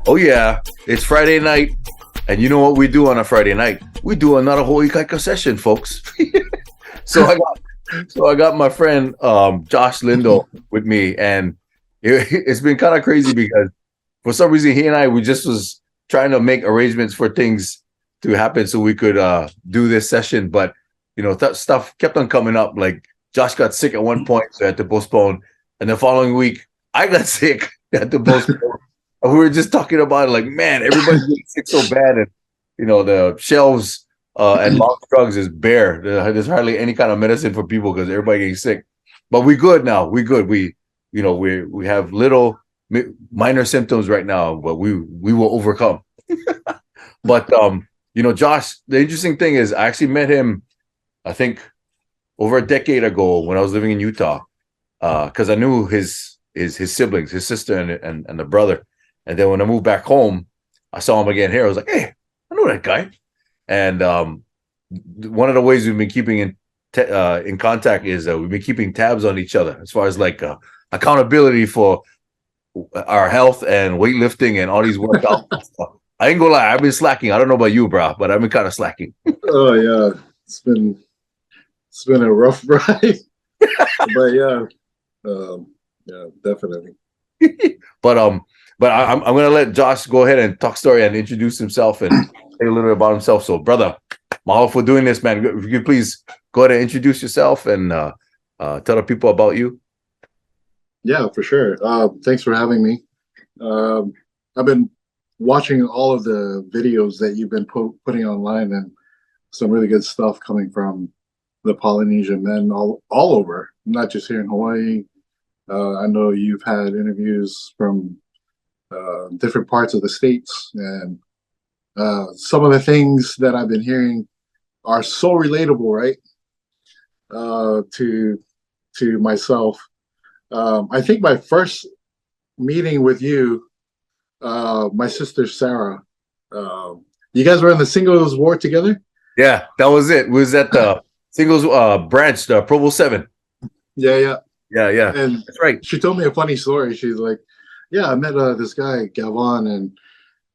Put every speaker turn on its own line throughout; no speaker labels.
Oh yeah, it's Friday night, and you know what we do on a Friday night? We do another Holy Kaika session, folks. So I got my friend Josh Lindo with me, and it's been kind of crazy because for some reason he and I we just was trying to make arrangements for things to happen so we could do this session, but stuff kept on coming up. Like Josh got sick at one point, so I had to postpone, and the following week I got sick, I had to postpone. And we were just talking about it, like, man, everybody's getting sick so bad, and the shelves and long drugs is bare. There's hardly any kind of medicine for people because everybody getting sick. But we good now. We good. We have little minor symptoms right now, but we will overcome. But Josh, the interesting thing is I actually met him, I think, over a decade ago when I was living in Utah, because I knew his siblings, his sister and the brother. And then when I moved back home, I saw him again here. I was like, hey, I know that guy. And one of the ways we've been keeping in contact is we've been keeping tabs on each other as far as like accountability for our health and weightlifting and all these workouts. I ain't gonna lie, I've been slacking. I don't know about you, bro, but I've been kind of slacking.
Oh yeah, it's been a rough ride, but yeah, definitely.
But I'm gonna let Josh go ahead and talk story and introduce himself and say a little bit about himself. So, brother, mahalo for doing this, man. If you could please go ahead and introduce yourself and tell the people about you.
Yeah, for sure. Thanks for having me. I've been watching all of the videos that you've been putting online, and some really good stuff coming from the Polynesian men all over, not just here in Hawaii. I know you've had interviews from different parts of the states, and some of the things that I've been hearing are so relatable, right? To myself. I think my first meeting with you, my sister Sarah, you guys were in the singles ward together?
Yeah, that was it. We was at the singles branch, the Provo 7.
Yeah.
Yeah.
And
that's right.
She told me a funny story. She's like, yeah, I met this guy, Gavon, and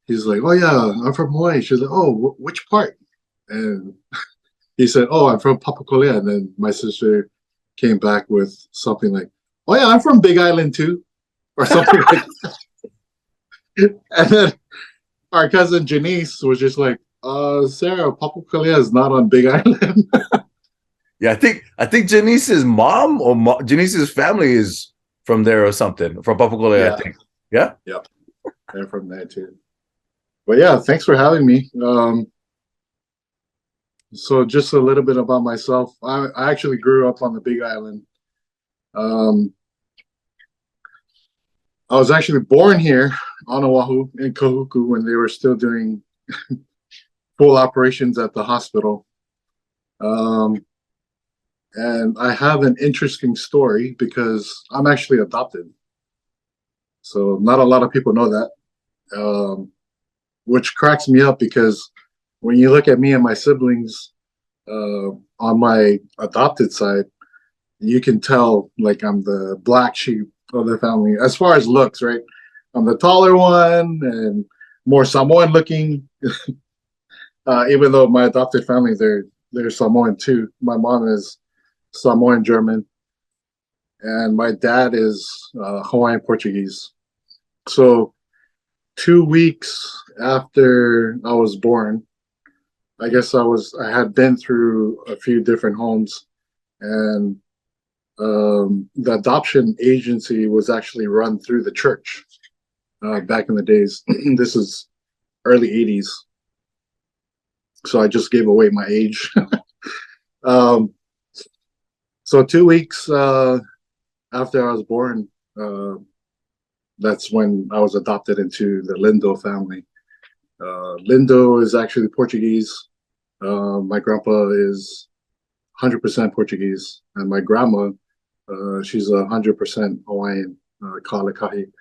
he's like, oh yeah, I'm from Hawaii. She's like, oh, which part? And he said, oh, I'm from Papakolea. And then my sister came back with something like, oh yeah, I'm from Big Island too, or something like that. And then our cousin Janice was just like, Sarah, Papakolea is not on Big Island.
Yeah, I think Janice's mom or Janice's family is from there or something, from Papakolea,
Yeah.
I think. Yeah?
Yep. They're from there too. But yeah, thanks for having me. So just a little bit about myself. I actually grew up on the Big Island. I was actually born here on Oahu in Kahuku when they were still doing full operations at the hospital. And I have an interesting story because I'm actually adopted. So not a lot of people know that, which cracks me up because when you look at me and my siblings on my adopted side, you can tell like I'm the black sheep of the family as far as looks, right? I'm the taller one and more Samoan looking. Even though my adopted family, they're Samoan too. My mom is Samoan German, and my dad is Hawaiian Portuguese. So 2 weeks after I was born, I guess I had been through a few different homes, and the adoption agency was actually run through the church back in the days. This is early 80s. So I just gave away my age. So 2 weeks after I was born, that's when I was adopted into the Lindo family. Lindo is actually Portuguese. My grandpa is 100% Portuguese, and my grandma, she's 100% Hawaiian, Kalakahi.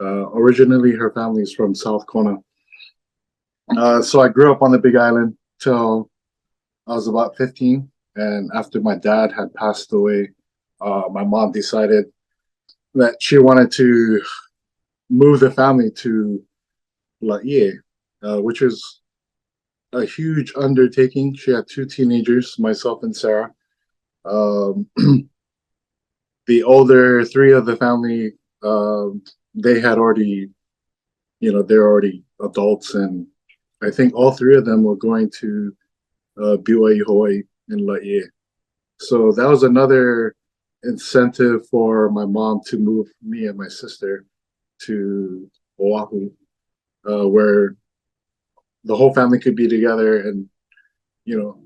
Originally, her family is from South Kona. So I grew up on the Big Island till I was about 15. And after my dad had passed away, my mom decided that she wanted to move the family to Laie, which is a huge undertaking. She had two teenagers, myself and Sarah. Um, the older three of the family, they had already, they're already adults, and I think all three of them were going to BYU Hawaii in Laie. So that was another incentive for my mom to move me and my sister to Oahu, where the whole family could be together. And you know,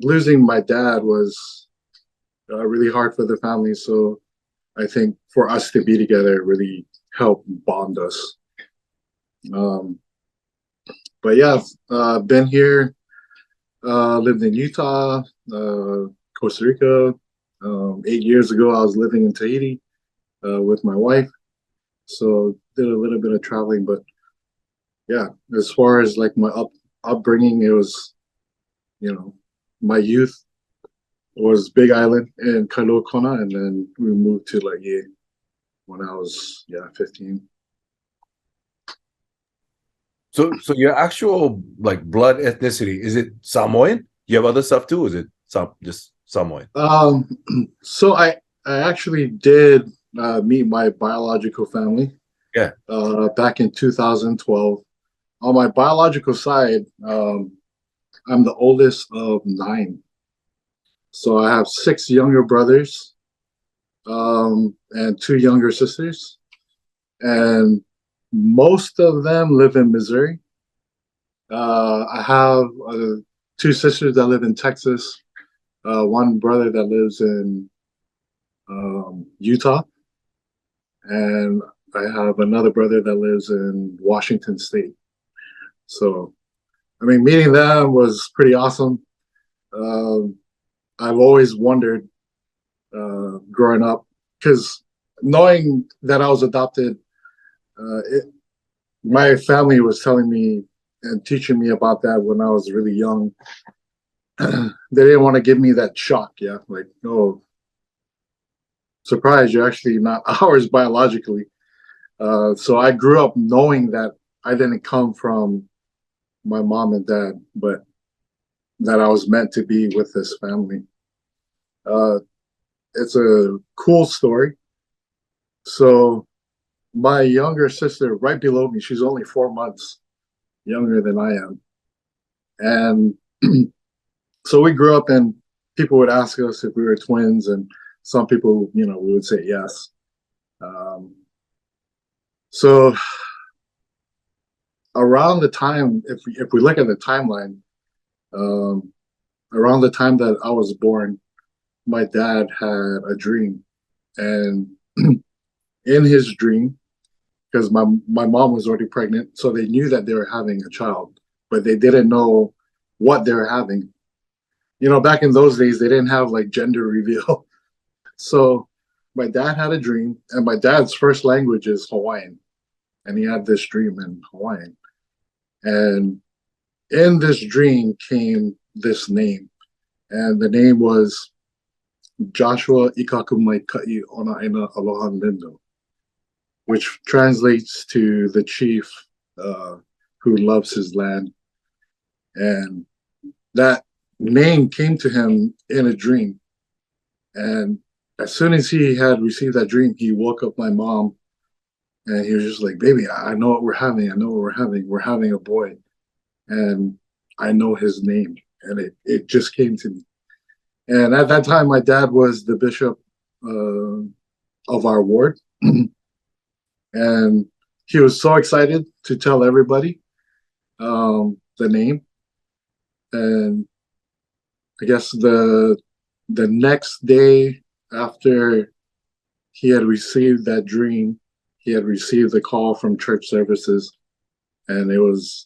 losing my dad was really hard for the family. So I think for us to be together really helped bond us. Um, but yeah, been here, lived in Utah, uh, Costa Rica. 8 years ago, I was living in Tahiti with my wife. So did a little bit of traveling, but yeah, as far as like my upbringing, it was, you know, my youth was Big Island and Kailua Kona, and then we moved to Laie when I was 15.
So your actual like blood ethnicity, is it Samoan? You have other stuff too? Is it just Samoan?
So I actually did meet my biological family
Yeah.
back in 2012. On my biological side, I'm the oldest of nine. So I have six younger brothers and two younger sisters. And most of them live in Missouri. I have two sisters that live in Texas, one brother that lives in Utah, and I have another brother that lives in Washington State. So, I mean, meeting them was pretty awesome. Um, I've always wondered growing up because knowing that I was adopted, my family was telling me and teaching me about that when I was really young. They didn't want to give me that shock. Yeah, like, oh, surprise, you're actually not ours biologically. So I grew up knowing that I didn't come from my mom and dad, but that I was meant to be with this family. Uh, it's a cool story. So my younger sister, right below me, she's only 4 months younger than I am, and so we grew up, and people would ask us if we were twins, and some people, we would say yes. Um, so around the time, if we look at the timeline, um, around the time that I was born, my dad had a dream, and in his dream, because my mom was already pregnant, so they knew that they were having a child, but they didn't know what they were having. Back in those days, they didn't have like gender reveal. So my dad had a dream, and my dad's first language is Hawaiian, and he had this dream in Hawaiian. And in this dream came this name, and the name was Joshua Ikakumai Kai Ona Ina Aloha Lindo, which translates to the chief uh, who loves his land. And that name came to him in a dream. And as soon as he had received that dream, he woke up my mom, and he was just like, "Baby, I know what we're having. I know what we're having. We're having a boy, and I know his name." And it just came to me. And at that time, my dad was the bishop uh, of our ward, and he was so excited to tell everybody the name. And I guess the next day after he had received that dream, he had received a call from church services, and it was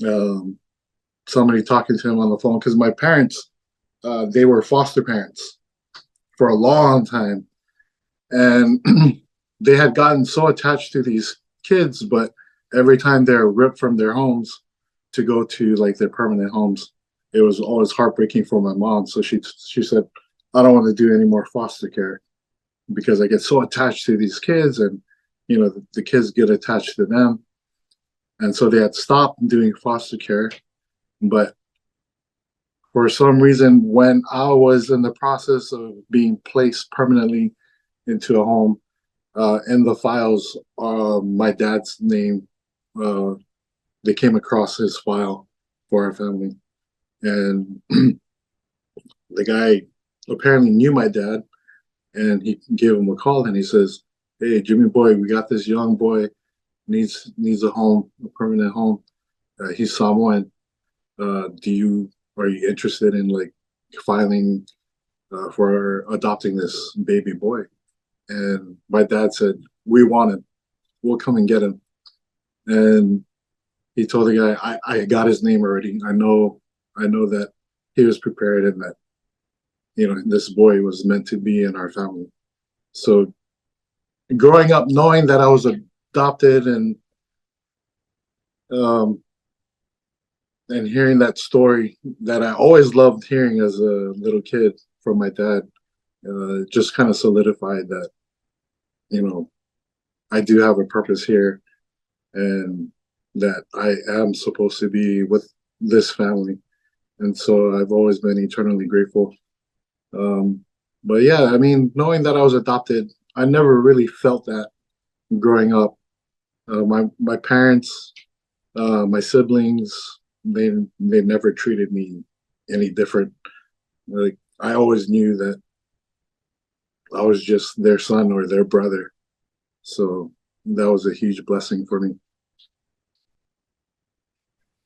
um, somebody talking to him on the phone, because my parents, they were foster parents for a long time, and they had gotten so attached to these kids, but every time they're ripped from their homes to go to like their permanent homes, it was always heartbreaking for my mom. So she said, "I don't want to do any more foster care because I get so attached to these kids, and the kids get attached to them." and so they had stopped doing foster care. But for some reason, when I was in the process of being placed permanently into a home, in the files, my dad's name, uh, they came across his file for our family, and the guy apparently knew my dad, and he gave him a call, and he says, "Hey, Jimmy boy, we got this young boy needs a home, a permanent home. He's Samoan. Do you Are you interested in like filing for adopting this baby boy?" And my dad said, "We want him. We'll come and get him." And he told the guy, I got his name already. I know that he was prepared and that, this boy was meant to be in our family. So growing up, knowing that I was adopted um, and hearing that story that I always loved hearing as a little kid from my dad, just kind of solidified that, you know, I do have a purpose here and that I am supposed to be with this family. And so I've always been eternally grateful. Um, but yeah, I mean, knowing that I was adopted, I never really felt that growing up. My parents, my siblings, they never treated me any different. Like I always knew that I was just their son or their brother. So that was a huge blessing for me.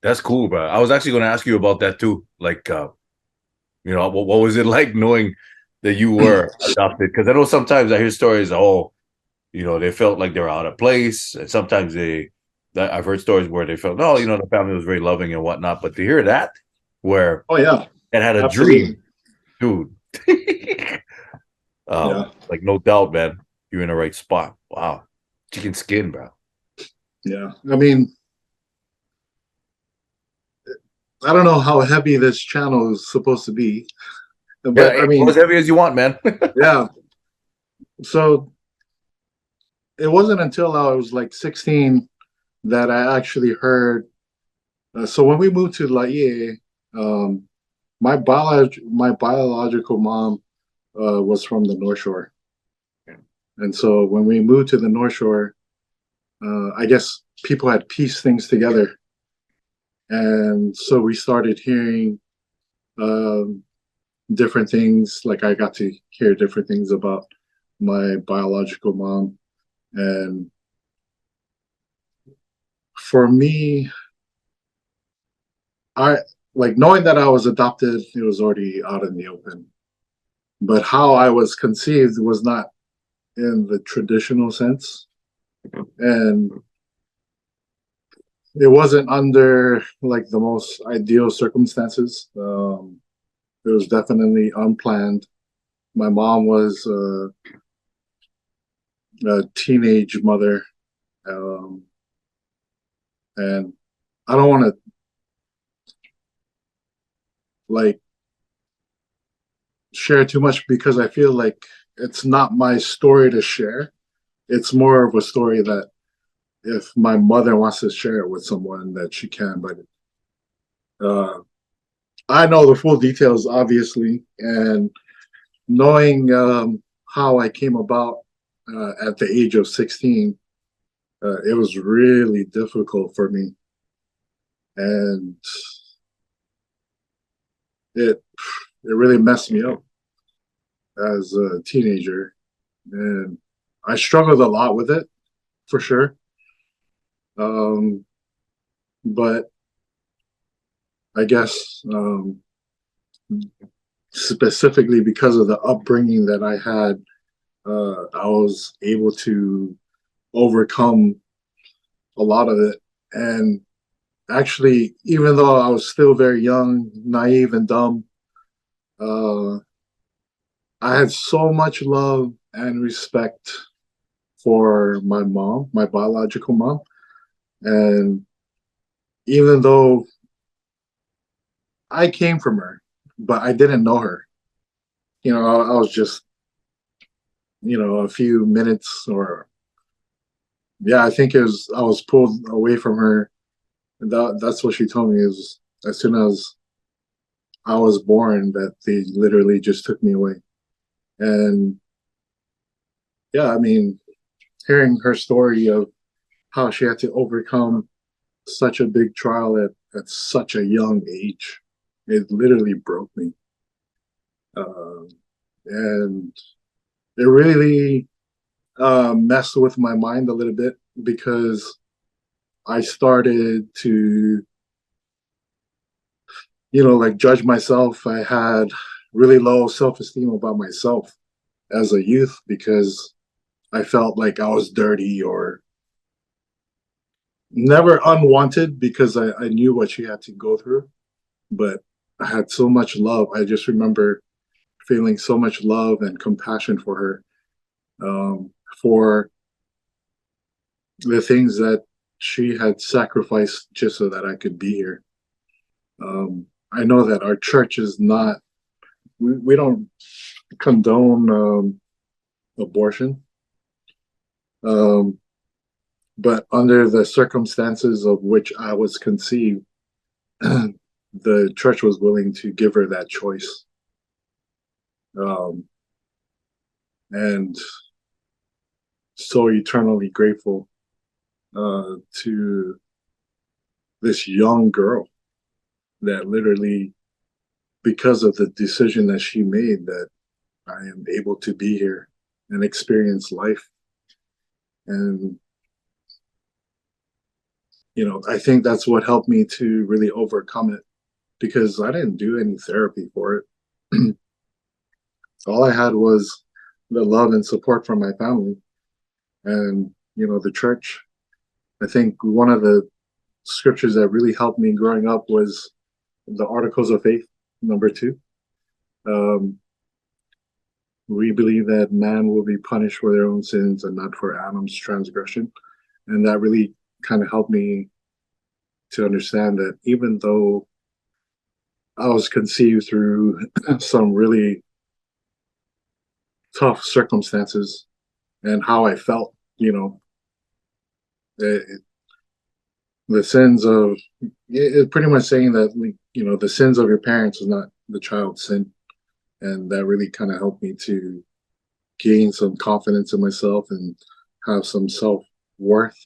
That's cool, bro. I was actually going to ask you about that too. Like, what was it like knowing that you were adopted? Because I know sometimes I hear stories, they felt like they were out of place. And sometimes I've heard stories where they felt, no, the family was very loving and whatnot. But to hear that, where
Oh yeah,
it had a
absolutely.
dream, dude,
Yeah,
like no doubt, man, you're in the right spot. Wow. Chicken skin, bro.
yeah. I mean, I don't know how heavy this channel is supposed to be,
Yeah,
but I
hey, go
mean,
as heavy as you want, man.
yeah. So it wasn't until I was like 16 that I actually heard. So when we moved to Laie, um, my biological mom was from the North Shore, and so when we moved to the North Shore, I guess people had pieced things together, and so we started hearing um, different things. Like I got to hear different things about my biological mom, and for me, I like knowing that I was adopted. It was already out in the open, but how I was conceived was not in the traditional sense, and it wasn't under like the most ideal circumstances. It was definitely unplanned. My mom was a teenage mother, um, and I don't want to like share too much because I feel like it's not my story to share. It's more of a story that if my mother wants to share it with someone, that she can. But uh, I know the full details, obviously, and knowing how I came about at the age of 16, it was really difficult for me, and it it really messed me up as a teenager, and I struggled a lot with it for sure. Um, but I guess specifically because of the upbringing that I had, I was able to overcome a lot of it. And actually, even though I was still very young, naive, and dumb, uh, I had so much love and respect for my mom, my biological mom. And even though I came from her, but I didn't know her, I was just, a few minutes or, yeah, I think I was pulled away from her That's what she told me, is as soon as I was born, that they literally just took me away. And yeah, I mean, hearing her story of how she had to overcome such a big trial at such a young age, it literally broke me. Um, and it really messed with my mind a little bit, because I started to, like, judge myself. I had really low self esteem about myself as a youth, because I felt like I was dirty, or never unwanted, because I knew what she had to go through. But I had so much love. I just remember feeling so much love and compassion for her, for the things that she had sacrificed just so that I could be here. I know that our church is not, we don't condone abortion. Um, but under the circumstances of which I was conceived, the church was willing to give her that choice. Um, and so eternally grateful to this young girl that literally, because of the decision that she made, that I am able to be here and experience life. And, I think that's what helped me to really overcome it, because I didn't do any therapy for it. All I had was the love and support from my family and, the church. I think one of the scriptures that really helped me growing up was the Articles of Faith, number 2. Um, we believe that man will be punished for their own sins and not for Adam's transgression. And that really kind of helped me to understand that even though I was conceived through some really tough circumstances, and how I felt, it, the sins of it pretty much saying that, the sins of your parents is not the child's sin. And that really kind of helped me to gain some confidence in myself and have some self-worth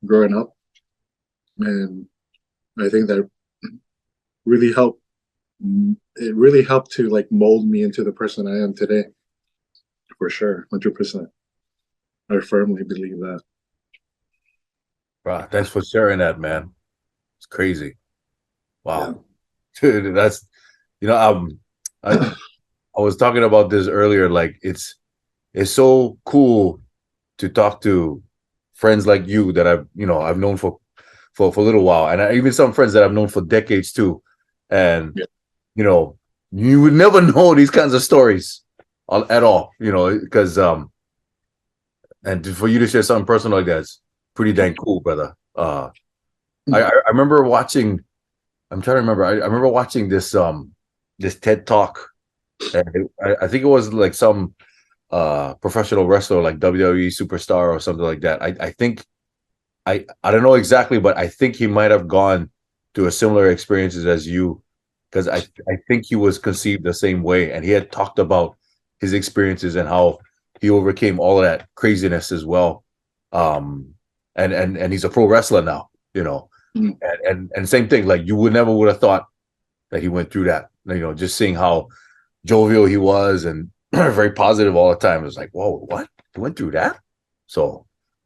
growing up. And I think that really helped it really helped to, like, mold me into the person I am today, for sure. 100%. I firmly believe that.
Bro, thanks for sharing that, man. It's crazy.
Yeah.
Wow. Dude, that's I I was talking about this earlier. Like it's so cool to talk to friends like you that I've known for a little while, and even some friends that I've known for decades too. And
Yeah.
you know, you would never know these kinds of stories at all, because and for you to share something personal like that's pretty dang cool, brother. I remember watching. I'm trying to remember. I remember watching this TED talk, and I think it was like some professional wrestler, like WWE superstar or something like that. I think I don't know exactly, but I think he might have gone through a similar experiences as you, because I think he was conceived the same way, and he had talked about his experiences and how he overcame all of that craziness as well. Um, and he's a pro wrestler now,
Mm.
and same thing. Like you would have thought that he went through that. Just seeing how jovial he was and very positive all the time. It was like, whoa, what? He went through that? So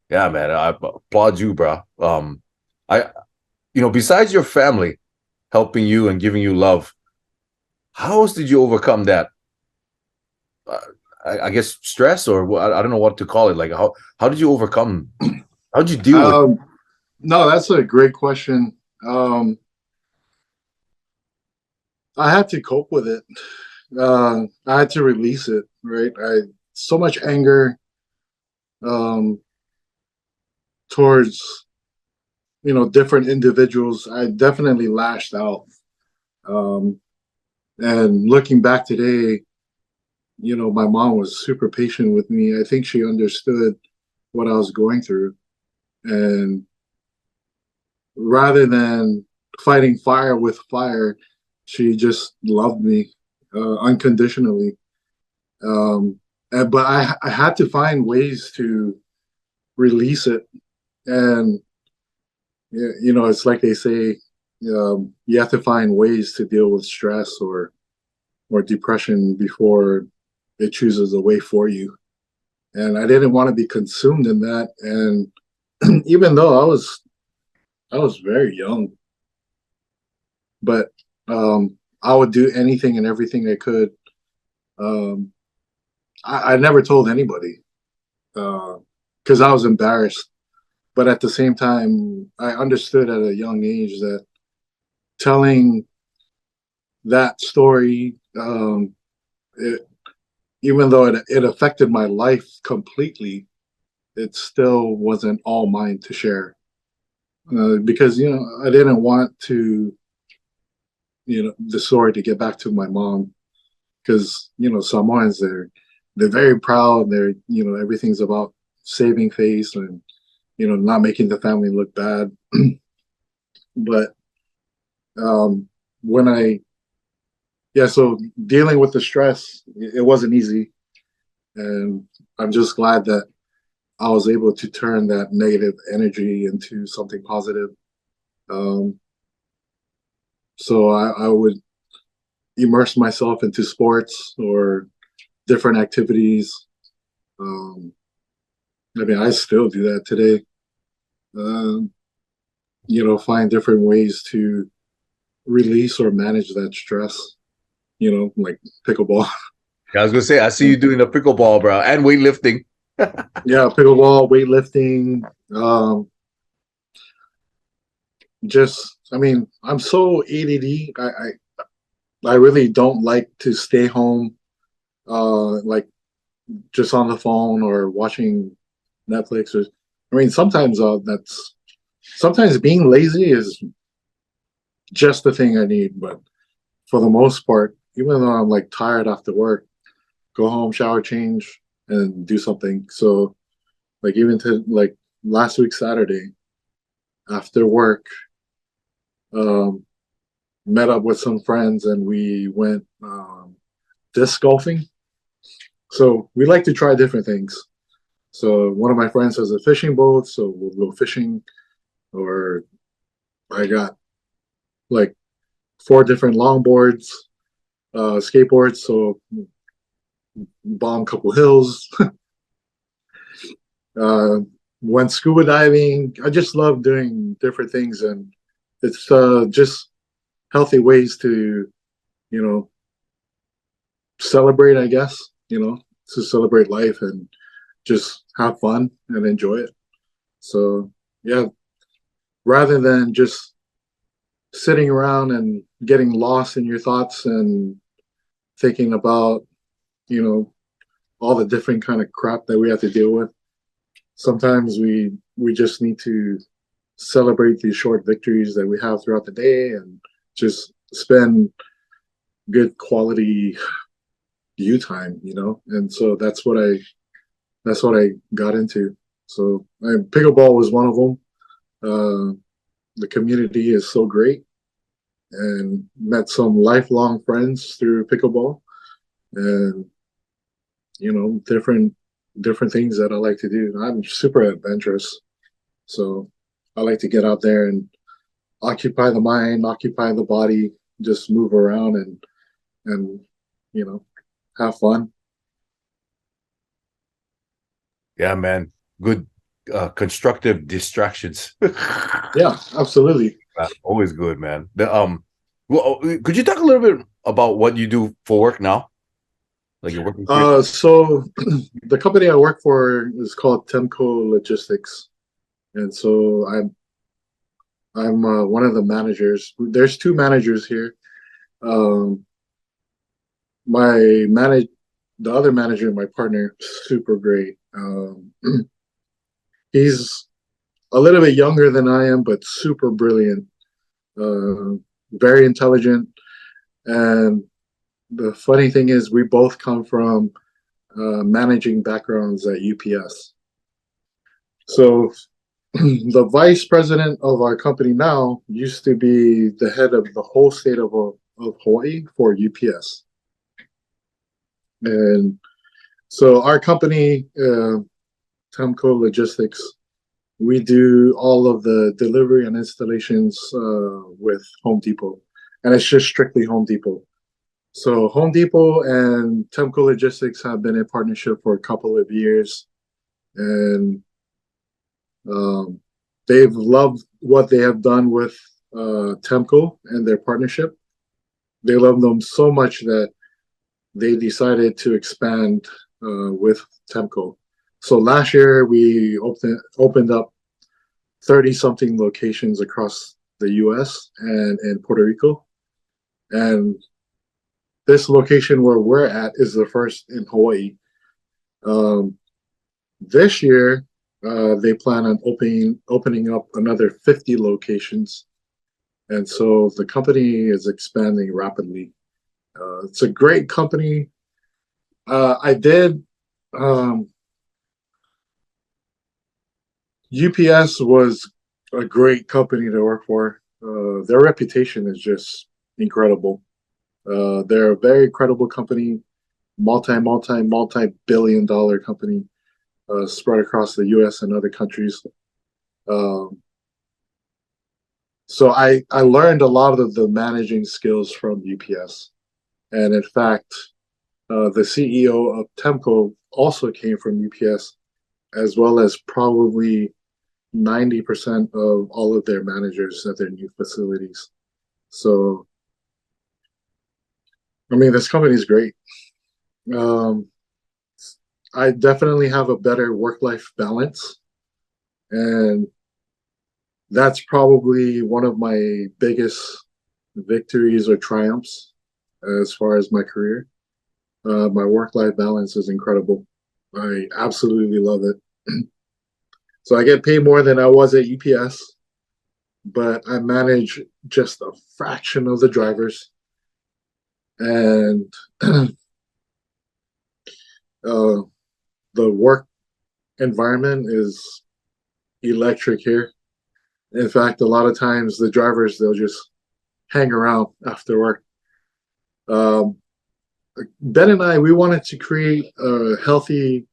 yeah, man, I applaud you, bro. I, besides your family helping you and giving you love, how else did you overcome that? Uh, I guess stress, or I don't know what to call it. Like how did you overcome? How did you deal with?
Um, no, that's a great question. I had to cope with it. I had to release it, right? So much anger um, towards, different individuals. I definitely lashed out. Um, and looking back today, my mom was super patient with me. I think she understood what I was going through, and rather than fighting fire with fire, she just loved me unconditionally. But I had to find ways to release it. And, you know, it's like they say, you have to find ways to deal with stress or depression before it chooses a way for you. And I didn't want to be consumed in that. And even though I was very young, but I would do anything and everything I could. Um, I never told anybody because I was embarrassed. But at the same time, I understood at a young age that telling that story, it, even though it affected my life completely, it still wasn't all mine to share. Because, you know, I didn't want to, you know, the story to get back to my mom because, you know, Samoans, they're very proud. They're, you know, everything's about saving face and, you know, not making the family look bad. But um, when yeah, so dealing with the stress, it wasn't easy. And I'm just glad that I was able to turn that negative energy into something positive. Um, so I would immerse myself into sports or different activities. Um, I mean, I still do that today. Um, you know, find different ways to release or manage that stress. You know, like pickleball.
Yeah, I was gonna say, I see you doing the pickleball, bro, and weightlifting.
Yeah, pickleball, weightlifting. Just, I mean, I'm so ADD. I really don't like to stay home, like just on the phone or watching Netflix. Or, I mean, sometimes sometimes being lazy is just the thing I need. But for the most part, even though I'm like tired after work, go home, shower, change, and do something. So like even to like last week Saturday after work, um, met up with some friends and we went disc golfing. So we like to try different things. So one of my friends has a fishing boat, so we'll go fishing. Or I got like four different longboards, skateboards, so bomb a couple hills. uh, Went scuba diving. I just love doing different things, and it's just healthy ways to, you know, celebrate. I guess, you know, to celebrate life and just have fun and enjoy it. So yeah, rather than just sitting around and getting lost in your thoughts and thinking about, you know, all the different kind of crap that we have to deal with. Sometimes we just need to celebrate these short victories that we have throughout the day and just spend good quality you time, you know. And so that's what I got into. So pickleball was one of them. The community is so great, and met some lifelong friends through pickleball, and you know, different things that I like to do. I'm super adventurous, so I like to get out there and occupy the mind, occupy the body, just move around and you know, have fun.
Yeah, man. Good constructive distractions.
Yeah, absolutely.
Always good, man. Well, could you talk a little bit about what you do for work now? Like you're working for
So the company I work for is called Temco Logistics, and so I'm one of the managers. There's two managers here. Um, my manage the other manager, my partner, super great. He's a little bit younger than I am, but super brilliant, uh, very intelligent. And the funny thing is, we both come from managing backgrounds at UPS. So The vice president of our company now used to be the head of the whole state of Hawaii for UPS. And so our company, Temco Logistics, we do all of the delivery and installations with Home Depot. And it's just strictly Home Depot. So Home Depot and Temco Logistics have been in partnership for a couple of years. And um, they've loved what they have done with Temco and their partnership. They love them so much that they decided to expand with Temco. So last year we opened up 30 something locations across the US and in Puerto Rico. And this location where we're at is the first in Hawaii. Um, this year, they plan on opening up another 50 locations. And so the company is expanding rapidly. It's a great company. I did UPS was a great company to work for. Their reputation is just incredible. They're a very credible company, multi-billion dollar company spread across the U.S. and other countries. Um, so I learned a lot of the managing skills from UPS, and in fact, the CEO of Temco also came from UPS, as well as probably 90% of all of their managers at their new facilities. So, I mean, this company is great. Um, I definitely have a better work-life balance, and that's probably one of my biggest victories or triumphs as far as my career. My work-life balance is incredible. I absolutely love it. So I get paid more than I was at UPS, but I manage just a fraction of the drivers, and uh, the work environment is electric here. In fact, a lot of times the drivers they'll just hang around after work. Um, Ben and I we wanted to create a healthy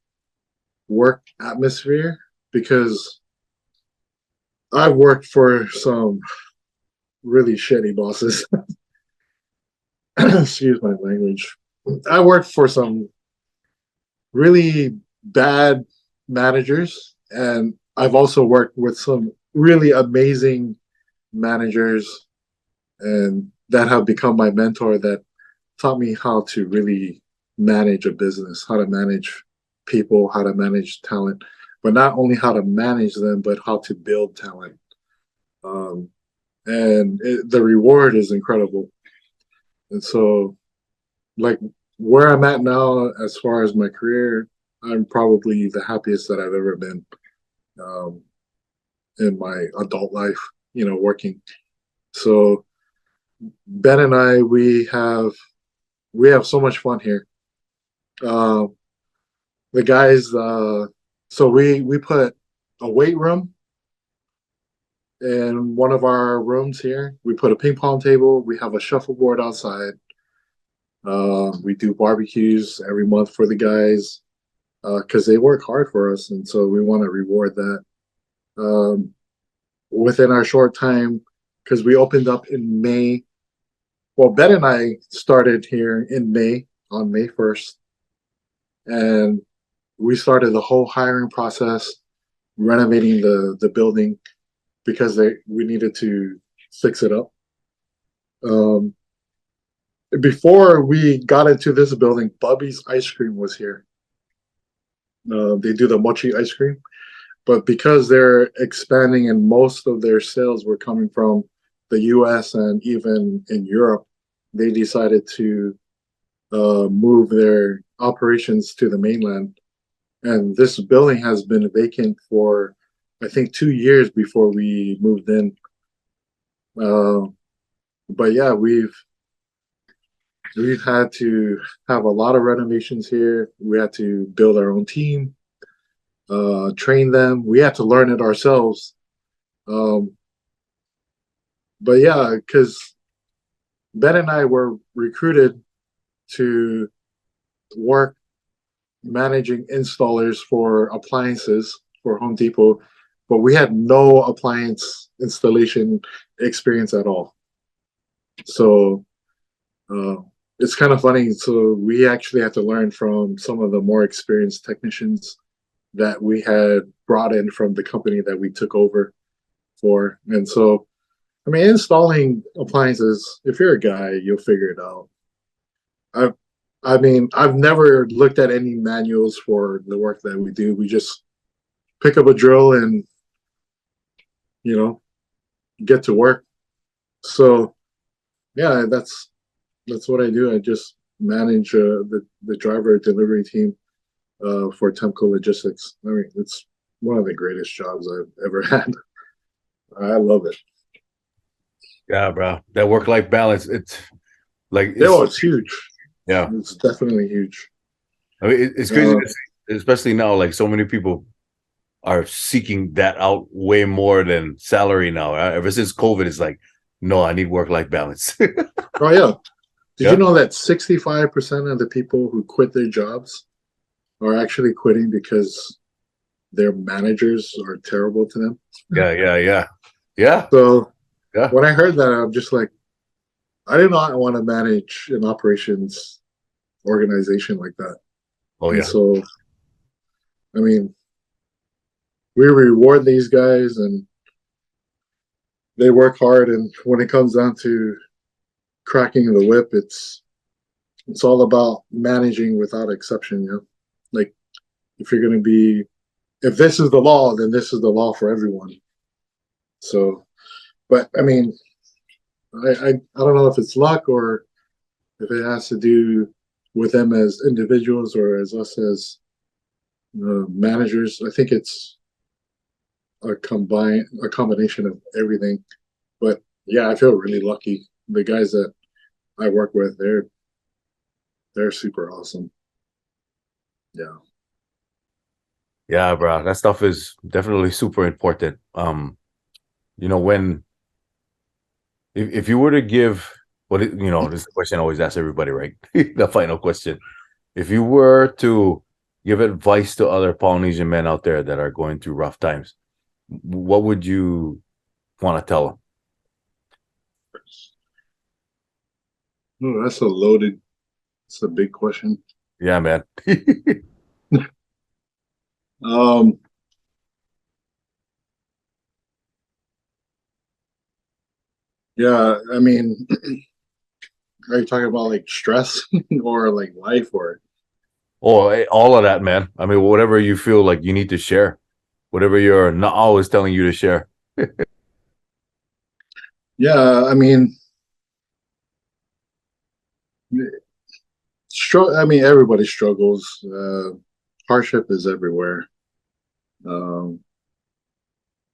work atmosphere because I've worked for some really shitty bosses. Excuse my language. I worked for some really bad managers, and I've also worked with some really amazing managers, and that have become my mentor. That taught me how to really manage a business, how to manage people, how to manage talent, but not only how to manage them, but how to build talent. Um, the reward is incredible. And so, like where I'm at now, as far as my career, I'm probably the happiest that I've ever been um, in my adult life. Working. So Ben and I, we have so much fun here. Uh, the guys, so we put a weight room in one of our rooms here. We put a ping pong table. We have a shuffleboard outside. We do barbecues every month for the guys because they work hard for us, and so we want to reward that. Um, Within our short time, because we opened up in May. Well, Ben and I started here in May, on May 1st, and we started the whole hiring process, renovating the building because we needed to fix it up. Um, Before we got into this building, Bubby's Ice Cream was here. They do the mochi ice cream, but because they're expanding and most of their sales were coming from the US and even in Europe, they decided to move their operations to the mainland. And this building has been vacant for, I think, 2 years before we moved in. Uh, but yeah, we've had to have a lot of renovations here. We had to build our own team. train them. We had to learn it ourselves. Um, but yeah, because Ben and I were recruited to work managing installers for appliances for Home Depot, but we had no appliance installation experience at all. So uh, it's kind of funny. So we actually had to learn from some of the more experienced technicians that we had brought in from the company that we took over for. And so, I mean, installing appliances, if you're a guy, you'll figure it out. I, I mean, I've never looked at any manuals for the work that we do. We just pick up a drill and, you know, get to work. So, yeah, that's what I do. I just manage the driver delivery team for Temco Logistics. I mean, it's one of the greatest jobs I've ever had. I love it.
Yeah, bro. That work-life balance, it's like
Oh, it's huge.
yeah.
It's definitely huge.
I mean, it's crazy to see, especially now. Like so many people are seeking that out way more than salary now. Ever since COVID, it's like, no, I need work-life balance.
Oh yeah. Did
Yeah.
you know that 65% of the people who quit their jobs are actually quitting because their managers are terrible to them?
Yeah.
So
Yeah.
when I heard that, I'm just like, I do not want to manage an operations organization like that.
Oh
And
yeah.
so, I mean, we reward these guys and they work hard. And when it comes down to cracking the whip, it's all about managing without exception. You know, like if you're going to be, if this is the law, then this is the law for everyone. So, but I mean, I don't know if it's luck or if it has to do with them as individuals or as us as managers. I think it's a combination of everything. But yeah, I feel really lucky. The guys that I work with, they're super awesome. Yeah.
Yeah, bro. That stuff is definitely super important. When if you were to give this is the question I always ask everybody, right? The final question. If you were to give advice to other Polynesian men out there that are going through rough times, what would you want to tell them?
Oh, that's a loaded. It's a big question.
Yeah, man.
Um, yeah, I mean, are you talking about like stress or like life or?
Or all of that, man. I mean, whatever you feel like you need to share, whatever you're not always telling you to share.
Yeah, I mean, I mean, everybody struggles. Hardship is everywhere. Um,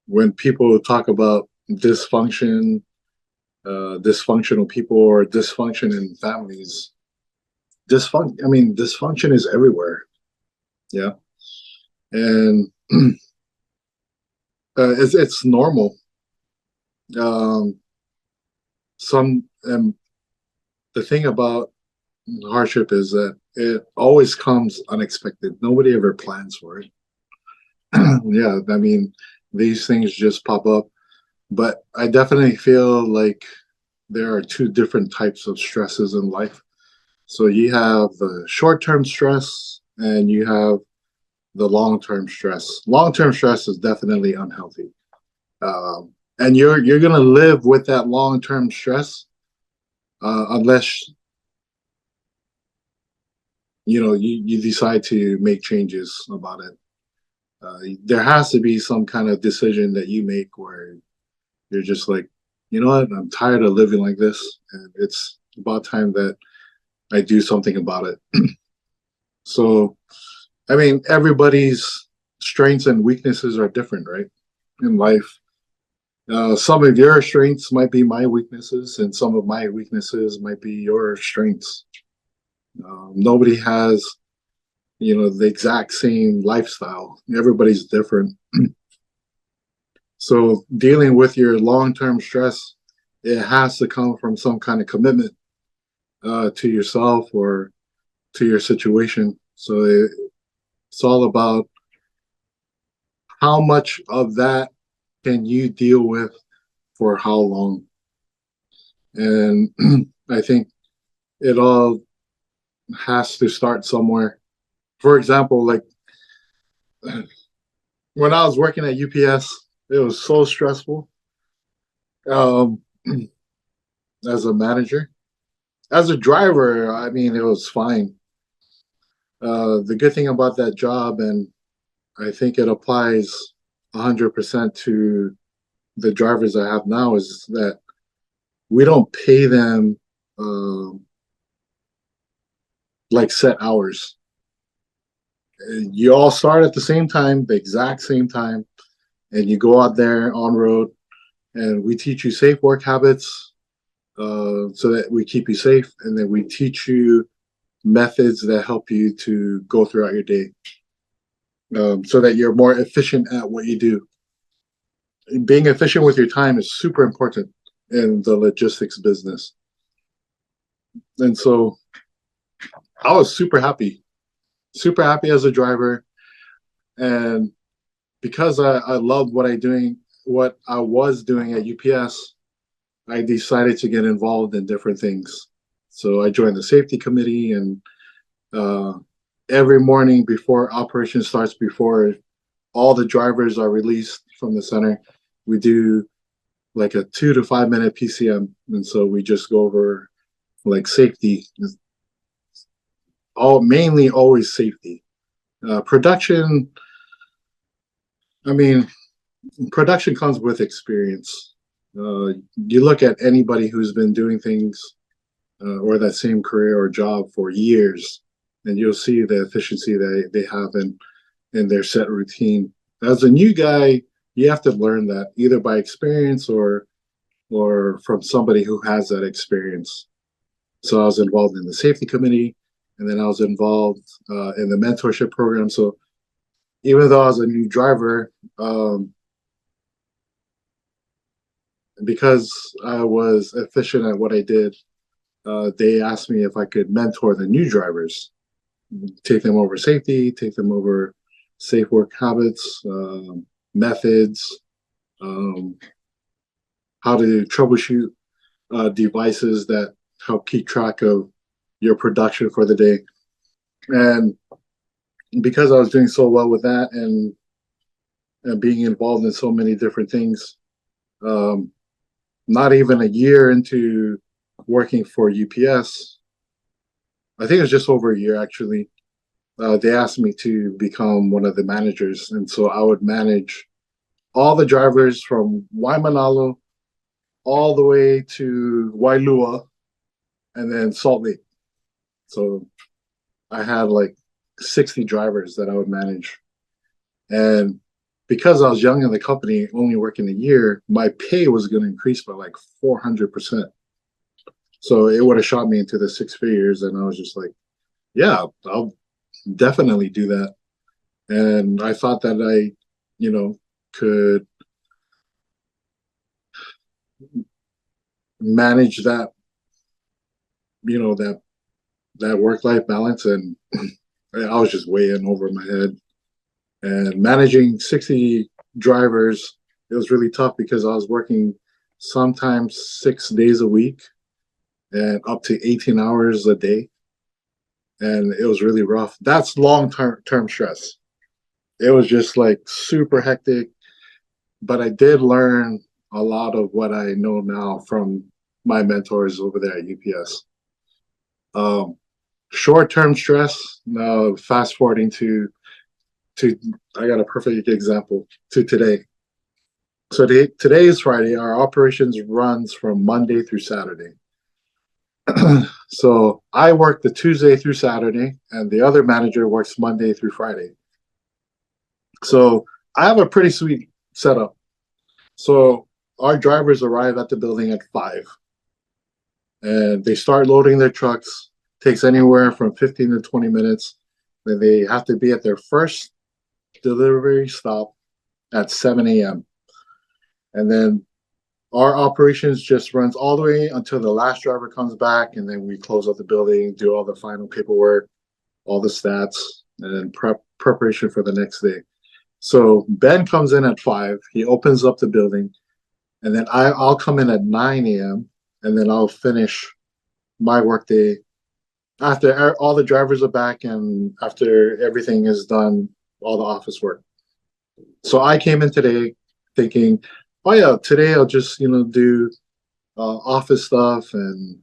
when people talk about dysfunction, dysfunctional people or dysfunction in families, I mean, dysfunction is everywhere. Yeah, and it's normal. Um, some the thing about hardship is that it always comes unexpected. Nobody ever plans for it. Yeah, I mean, these things just pop up. But I definitely feel like there are two different types of stresses in life. So you have the short-term stress and you have the long-term stress. Long-term stress is definitely unhealthy. And you're gonna live with that long-term stress unless you decide to make changes about it. There has to be some kind of decision that you make where you're just like, you know what, I'm tired of living like this, and it's about time that I do something about it. So, I mean, everybody's strengths and weaknesses are different, right? In life, some of your strengths might be my weaknesses, and some of my weaknesses might be your strengths. Nobody has the exact same lifestyle. Everybody's different. So dealing with your long-term stress, it has to come from some kind of commitment to yourself or to your situation. So it's all about how much of that can you deal with for how long. And I think it all has to start somewhere. For example, like when I was working at UPS, it was so stressful um, as a manager. As a driver, I mean, it was fine. The good thing about that job, and I think it applies 100% to the drivers I have now, is that we don't pay them like set hours. You all start at the same time, the exact same time, and you go out there on road, and we teach you safe work habits so that we keep you safe, and then we teach you methods that help you to go throughout your day so that you're more efficient at what you do. Being efficient with your time is super important in the logistics business. And so I was super happy as a driver. And because I loved what I was doing at UPS, I decided to get involved in different things. So I joined the safety committee, and every morning before operation starts, before all the drivers are released from the center, we do like a 2 to 5 minute PCM. And so we just go over like safety, mainly always safety. Production, I mean, production comes with experience. You look at anybody who's been doing things or that same career or job for years, and you'll see the efficiency they have in their set routine. As a new guy, you have to learn that either by experience or from somebody who has that experience. So I was involved in the safety committee, and then I was involved in the mentorship program. So even though I was a new driver, because I was efficient at what I did, they asked me if I could mentor the new drivers, take them over safety, take them over safe work habits, methods, how to troubleshoot devices that help keep track of your production for the day. And because I was doing so well with that and being involved in so many different things, not even a year into working for UPS, I think it was just over a year actually, they asked me to become one of the managers. And so I would manage all the drivers from Waimanalo all the way to Wailua and then Salt Lake. So I had like 60 drivers that I would manage. And because I was young in the company, only working a year, my pay was going to increase by like 400%. So it would have shot me into the six figures. And I was just like, yeah, I'll definitely do that. And I thought that I, could manage that, that work-life balance. And I was just way in over my head. And managing 60 drivers, it was really tough because I was working sometimes 6 days a week and up to 18 hours a day. And it was really rough. That's long-term stress. It was just like super hectic. But I did learn a lot of what I know now from my mentors over there at UPS. Short-term stress, fast forwarding to I got a perfect example to today. So today is Friday. Our operations runs from Monday through Saturday. So I work the Tuesday through Saturday, and the other manager works Monday through Friday. So I have a pretty sweet setup. So our drivers arrive at the building at 5, and they start loading their trucks. Takes anywhere from 15 to 20 minutes. Then they have to be at their first delivery stop at 7 a.m. And then our operations just runs all the way until the last driver comes back, and then we close up the building, do all the final paperwork, all the stats, and then preparation for the next day. So Ben comes in at 5. He opens up the building, and then I'll come in at 9 a.m. and then I'll finish my workday after all the drivers are back and after everything is done, all the office work. So I came in today thinking, oh yeah, today I'll just do office stuff, and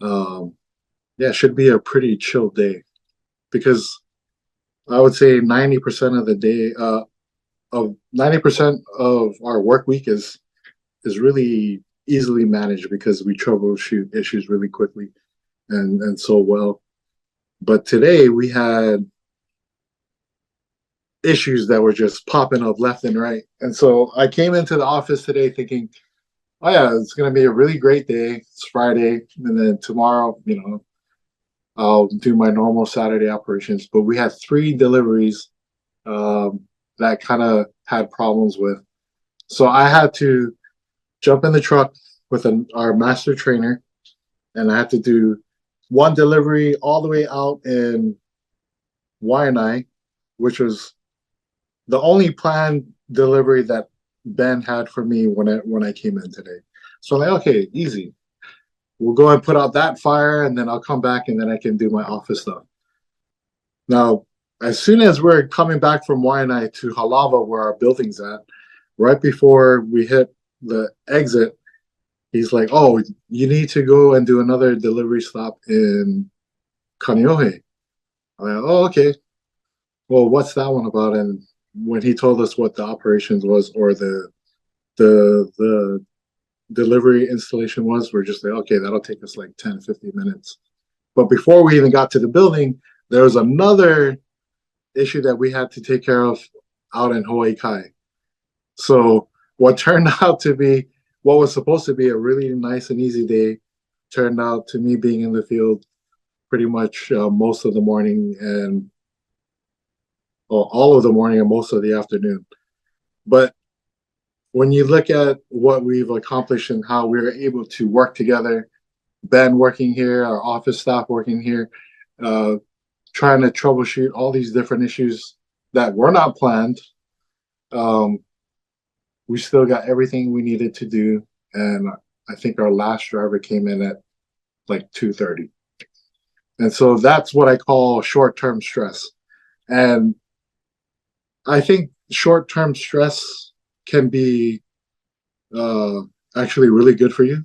yeah, it should be a pretty chill day, because I would say 90% of the day, of 90% of our work week is really easily managed because we troubleshoot issues really quickly and so well. But today we had issues that were just popping up left and right. And so I came into the office today thinking, oh yeah, it's going to be a really great day. It's Friday. And then tomorrow, I'll do my normal Saturday operations. But we had 3 deliveries that kind of had problems with. So I had to jump in the truck with our master trainer, and I had to do one delivery all the way out in Waianae, which was the only planned delivery that Ben had for me when I came in today. So I'm like, okay, easy. We'll go and put out that fire, and then I'll come back, and then I can do my office stuff. Now, as soon as we're coming back from Waianae to Halawa, where our building's at, right before we hit the exit, he's like, oh, you need to go and do another delivery stop in Kaneohe. I'm like, oh, okay. Well, what's that one about? And when he told us what the operations was, or the delivery installation was, we're just like, okay, that'll take us like 10, 15 minutes. But before we even got to the building, there was another issue that we had to take care of out in Hawaii Kai. So what turned out to be, what was supposed to be a really nice and easy day, turned out to me being in the field pretty much most of the morning, and all of the morning and most of the afternoon. But when you look at what we've accomplished and how we were able to work together, Ben working here, our office staff working here, trying to troubleshoot all these different issues that were not planned, we still got everything we needed to do. And I think our last driver came in at like 2:30. And so that's what I call short-term stress. And I think short-term stress can be actually really good for you,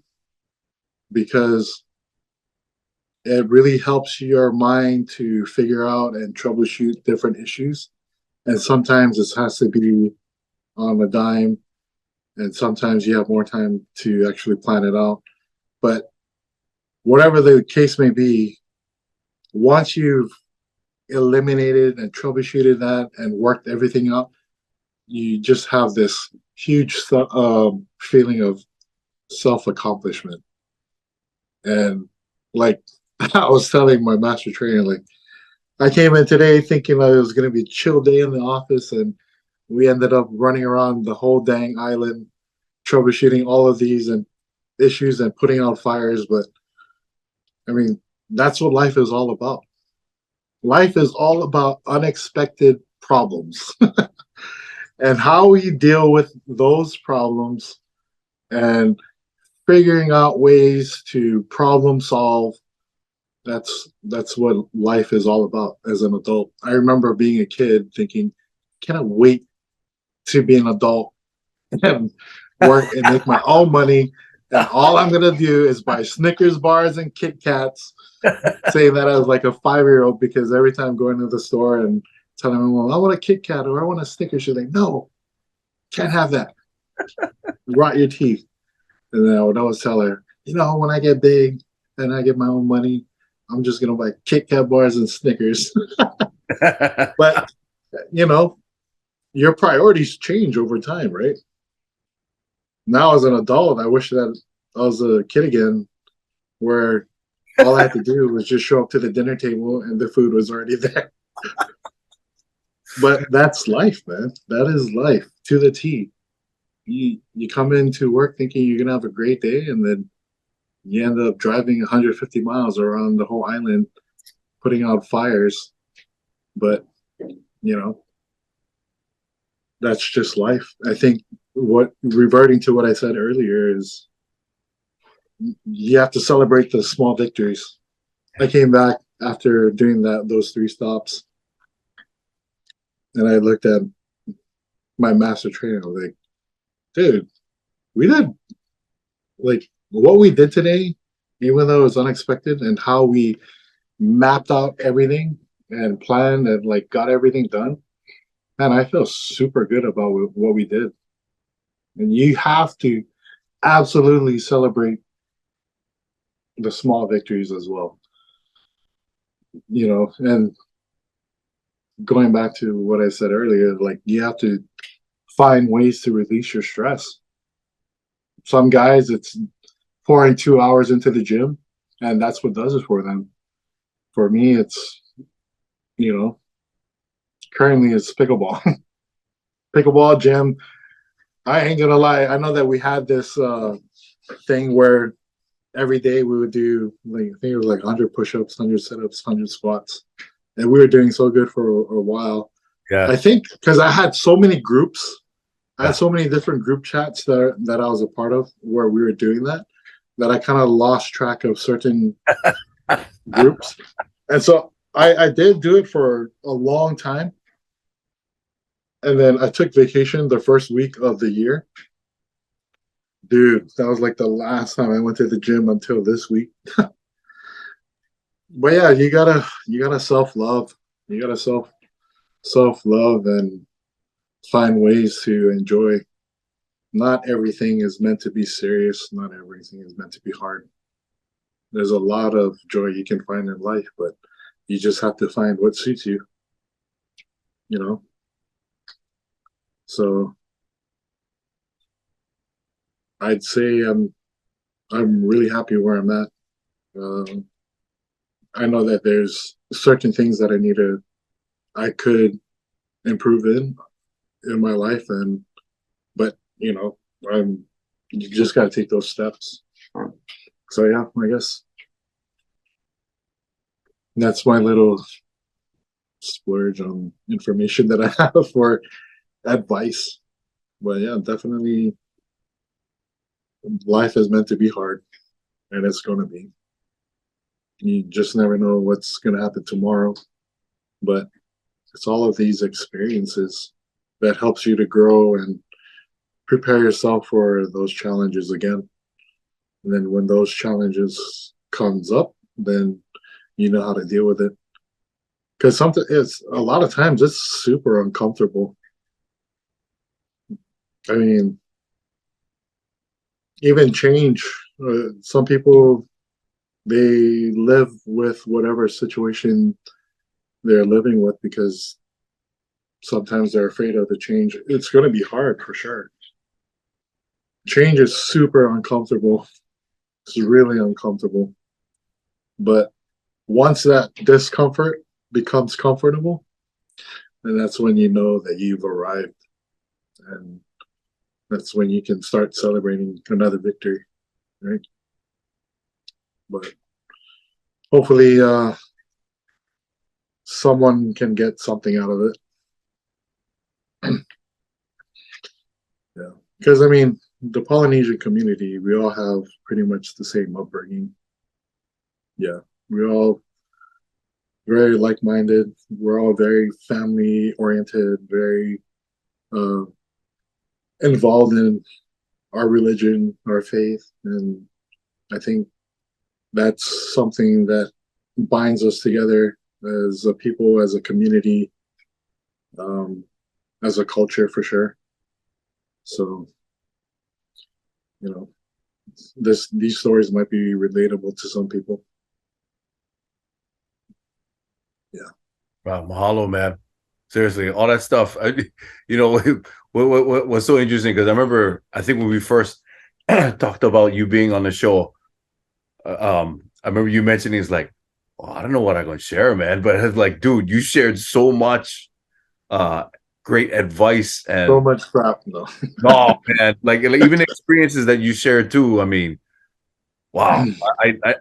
because it really helps your mind to figure out and troubleshoot different issues. And sometimes it has to be on a dime, and sometimes you have more time to actually plan it out. But whatever the case may be, once you've eliminated and troubleshooted that and worked everything out, you just have this huge feeling of self-accomplishment. And like I was telling my master trainer, like, I came in today thinking that it was going to be a chill day in the office, and we ended up running around the whole dang island, troubleshooting all of these and issues and putting out fires. But I mean, that's what life is all about. Life is all about unexpected problems and how we deal with those problems and figuring out ways to problem solve. That's what life is all about as an adult. I remember being a kid thinking, can I wait to be an adult and work and make my own money, and all I'm gonna do is buy Snickers bars and Kit Kats, saying that I was like a 5-year-old, because every time going to the store and telling my mom, I want a Kit Kat or I want a Snickers, she's like, no, can't have that. Rot your teeth. And then I would always tell her, when I get big and I get my own money, I'm just gonna buy Kit Kat bars and Snickers. But your priorities change over time, right? Now as an adult, I wish that I was a kid again, where all I had to do was just show up to the dinner table and the food was already there. But that's life, man. That is life to the T. You come into work thinking you're gonna have a great day, and then you end up driving 150 miles around the whole island, putting out fires. But you know, that's just life. I think what reverting to what I said earlier is you have to celebrate the small victories. I came back after doing those 3 stops, and I looked at my master trainer. I was like, dude, we did like what we did today, even though it was unexpected, and how we mapped out everything and planned and like got everything done. And I feel super good about what we did. And you have to absolutely celebrate the small victories as well. And going back to what I said earlier, like you have to find ways to release your stress. Some guys, it's pouring 2 hours into the gym, and that's what does it for them. For me, it's, you know, currently it's pickleball. Pickleball gym. I ain't gonna lie. I know that we had this thing where every day we would do, like, I think it was like 100 push-ups, 100 sit-ups, 100 squats, and we were doing so good for a while.
Yeah.
I think because I had so many groups, I
Yeah.
had so many different group chats that I was a part of where we were doing that I kind of lost track of certain groups, and so I did do it for a long time, and then I took vacation the first week of the year. Dude, that was like the last time I went to the gym until this week. But yeah, you gotta self love. You gotta self love and find ways to enjoy. Not everything is meant to be serious. Not everything is meant to be hard. There's a lot of joy you can find in life, but you just have to find what suits you. You know. So I'd say I'm really happy where I'm at. Um, I know that there's certain things that I could improve in my life, and but I'm you just got to take those steps. So yeah, I guess that's my little splurge on information that I have for advice. But yeah, definitely life is meant to be hard, and it's going to be. You just never know what's going to happen tomorrow, but it's all of these experiences that helps you to grow and prepare yourself for those challenges again. And then when those challenges comes up, then you know how to deal with it. Because something it's a lot of times it's super uncomfortable. I mean, even change. Some people they live with whatever situation they're living with because sometimes they're afraid of the change. It's going to be hard for sure. Change is super uncomfortable. It's really uncomfortable. But once that discomfort becomes comfortable, and that's when you know that you've arrived. And that's when you can start celebrating another victory, right? But hopefully, someone can get something out of it. Yeah. Because, I mean, the Polynesian community, we all have pretty much the same upbringing. Yeah. We're all very like minded. We're all very family oriented, very uh, involved in our religion, our faith. And I think that's something that binds us together as a people, as a community, um, as a culture for sure. So, you know, these stories might be relatable to some people. Yeah.
Wow, mahalo, man. Seriously, all that stuff. You know, what was so interesting because I remember, I think when we first talked about you being on the show, I remember you mentioning it's like oh, I don't know what I'm gonna share, man. But it's like, dude, you shared so much uh great advice
So
and
much crap, though.
oh man, like even experiences that you shared too. I mean, wow.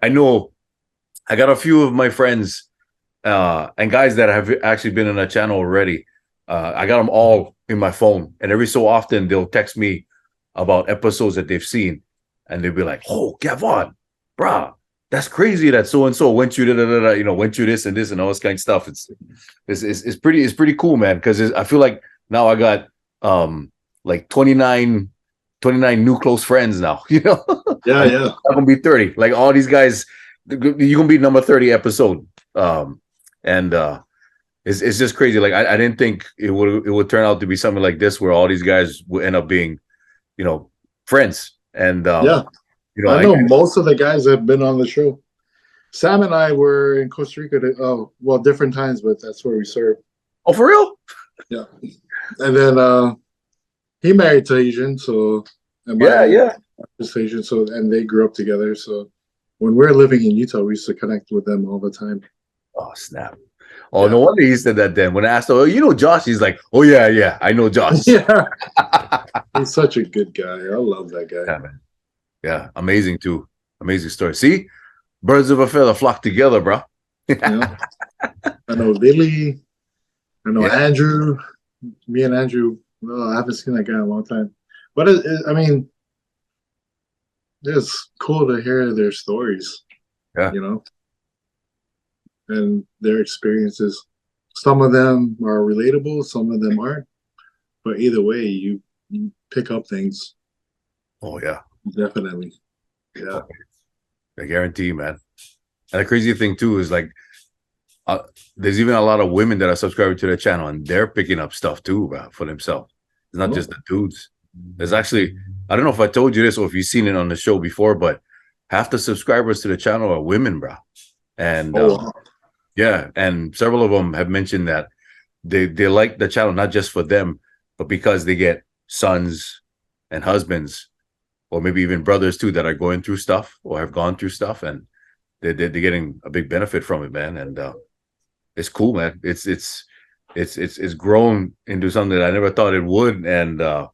I know I got a few of my friends and guys that have actually been on that channel already. I got them all in my phone, and every so often they'll text me about episodes that they've seen, and they'll be like, "Oh, Gavon, bruh, that's crazy that so and so went through went through this and this and all this kind of stuff." It's pretty cool, man. Because I feel like now I got like 29 new close friends now.
Yeah, yeah.
I'm gonna be 30. Like all these guys, you're gonna be number 30 episode. And it's just crazy. Like I didn't think it would turn out to be something like this, where all these guys would end up being, friends. And
Yeah. I know most of the guys that have been on the show. Sam and I were in Costa Rica. Different times, but that's where we served.
Oh, for real?
Yeah. And then he married to Asian, so
Yeah.
is Asian, so and they grew up together. So when we were living in Utah, we used to connect with them all the time.
Oh, snap. Oh, no wonder he said that then. When I asked him, oh, Josh, he's like, oh, yeah, I know Josh.
Yeah. He's such a good guy. I love that guy.
Yeah, man. Yeah, amazing too. Amazing story. See, birds of a feather flock together, bro.
Yeah. I know Lily. I know Andrew. Me and Andrew. Well, I haven't seen that guy in a long time. But I mean, it's cool to hear their stories.
Yeah.
And their experiences. Some of them are relatable, some of them aren't. But either way, you pick up things.
Oh, yeah.
Definitely. Yeah.
I guarantee you, man. And the crazy thing, too, is like, there's even a lot of women that are subscribing to the channel, and they're picking up stuff, too, bro, for themselves. It's not just the dudes. There's actually, I don't know if I told you this or if you've seen it on the show before, but half the subscribers to the channel are women, bro. And yeah, and several of them have mentioned that they like the channel not just for them, but because they get sons and husbands, or maybe even brothers too, that are going through stuff or have gone through stuff, and they're getting a big benefit from it, man. And it's cool, man. It's grown into something that I never thought it would, and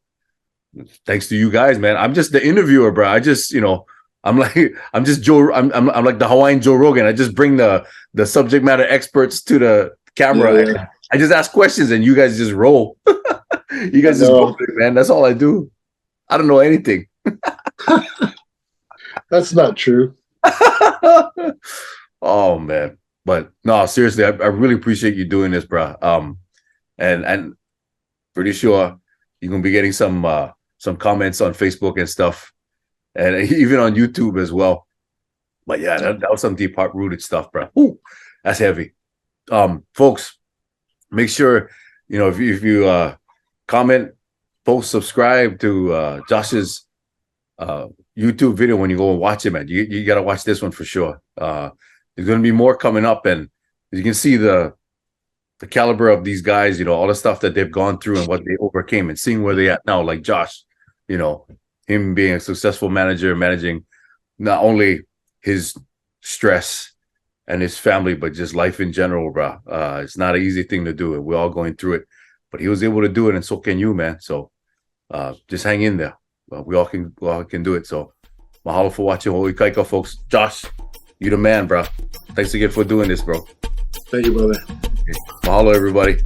thanks to you guys, man. I'm just the interviewer, bro. I just, I'm like the Hawaiian Joe Rogan. I just bring the subject matter experts to the camera. Yeah. I just ask questions, and you guys just roll. You guys just roll, man. That's all I do. I don't know anything.
That's not true.
Oh man, but no, seriously, I really appreciate you doing this, bro. And pretty sure you're gonna be getting some comments on Facebook and stuff, and even on YouTube as well. But yeah, that was some deep heart-rooted stuff, bro. Ooh, that's heavy. Folks, make sure if you comment, post, subscribe to Josh's YouTube video when you go and watch it, man. You gotta watch this one for sure. There's gonna be more coming up, and you can see the caliber of these guys, all the stuff that they've gone through and what they overcame, and seeing where they at now, like Josh, him being a successful manager, managing not only his stress and his family, but just life in general, bro. It's not an easy thing to do, and we're all going through it, but he was able to do it, and so can you, man. So just hang in there. We all can do it. So mahalo for watching Holy Kaika, folks. Josh, you the man, bro. Thanks again for doing this, bro.
Thank you, brother.
Okay. Mahalo, everybody.